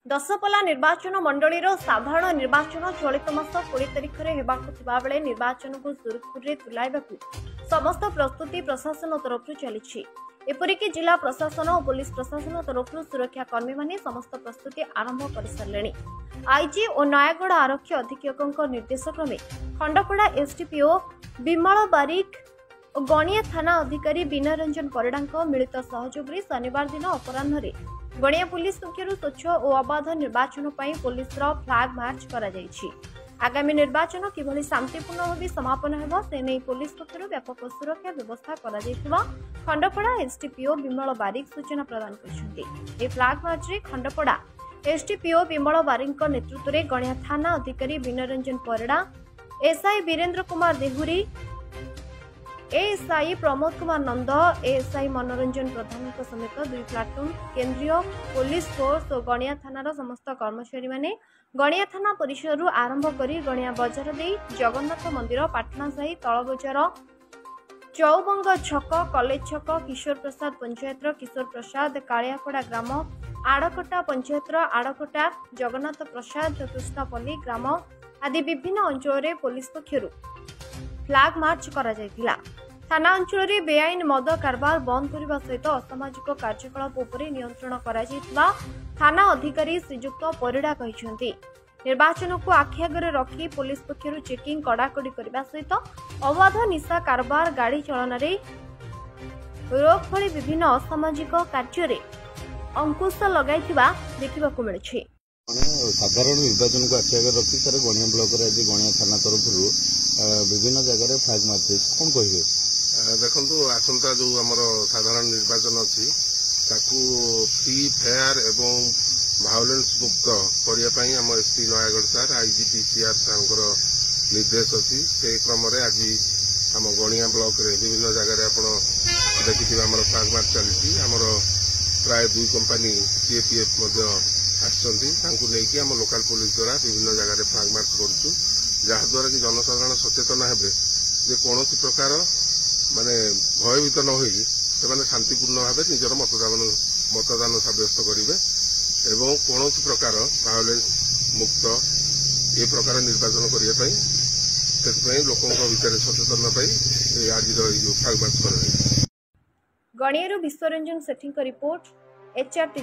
दशपल्ला निर्वाचन मंडलीर साधारण निर्वाचन चलित मास 20 तारिख में होगा बेले निर्वाचन को सुरखुरी तुलाइबाकू समस्त प्रस्तुति प्रशासन तरफ चली। एपरिक जिला प्रशासन और पुलिस प्रशासन तरफ सुरक्षा कर्मी माने समस्त प्रस्तुति आरंभ कर सारे। आईजी और नयागढ़ आरक्षी अधीक्षकों निर्देश क्रमे खंडपड़ा एसडीपीओ विमल बारिक और गणिया थाना अधिकारी विनय रंजन परिड़ा मिलित सहयोग में शनिवार दिन अपराह गणिया पुलिस पक्षर स्वच्छ और अबाध निर्वाचन पर पुलिस फ्लैग मार्च कर आगामी निर्वाचन किभली शांतिपूर्ण भाव समापन हो से नहीं पुलिस पक्षर व्यापक सुरक्षा व्यवस्था कर खंडपड़ा एसडीपीओ विमल बारिक सूचना प्रदान कर फ्लैग मार्च में खंडपड़ा एसडीपीओ विमल बारिक नेतृत्व में गणिया थाना अधिकारी विनय रंजन परिड़ा एसआई वीरेन्द्र कुमार देहुरी एएसआई प्रमोद कुमार नंद एएसआई मनोरंजन प्रधान समेत 2 प्लाटून केंद्रीय पुलिस फोर्स और गणिया थानार समस्त कर्मचारी माने गणिया थाना परिसर आरंभ कर गणिया बजार दे जगन्नाथ मंदिर पाटना साही तल बजार चौबंग छक कलेज छक किशोर प्रसाद पंचायत किशोर प्रसाद कालियापड़ा ग्राम आड़कटा पंचायत आड़कटा जगन्नाथ प्रसाद कृष्णपल्ली ग्राम आदि विभिन्न अंचल पुलिस पक्षर फ्लैग मार्च करा जायतिला। थाना अंचल में बेआईन मद कारबार बंद करने सहित असामाजिक कार्यकलाप उपर नियंत्रण करा जायतिला थाना अधिकारी श्रीजुक्त परिड़ा कहते। निर्वाचन को आखि आगे रखी पुलिस पक्षर चेकिंग कड़ाकड़ी करने सहित अबाध निशा कारबार गाड़ी चलन रोक भली विभिन्न असामाजिक कार्य अंकुश लगाइथिबा देखिबाकू मिलुछि। साधारण निर्वाचन को आखि आगे रखी सर गणिया ब्लॉक आज गणिया थाना तरफ विभिन्न जगह फ्लैग मार्च कौन कहे देखु आसंता जो आमर साधारण निर्वाचन अच्छी फ्री फेयर एवं भायोलेंस मुक्त करने आम एसपी नयागढ़ सार आईजीपी सीआर सार निर्देश अच्छी से क्रम आज आम गणिया ब्लॉक रे विभिन्न जगह आप देखिए आम फ्लैग मार्च चली आमर प्राय 2 कंपनी सीएपीएफ आसकी आम लोकाल पुलिस द्वारा विभिन्न जगह फ्लैग मार्च करुचु जहाद्वारा कि जनसाधारण सचेतन हेबे जे कौन प्रकार माने भयभीत न होई से शांतिपूर्ण भाव निजर मतदान सब्यस्त करेंगे एवं कौन प्रकार भायोलेंस मुक्त ए प्रकार निर्वाचन करने से लोकों भितर सचेतन आज फ्लैग मार्च कर गणिया विश्वरंजन सेठी रिपोर्ट एचआरटी।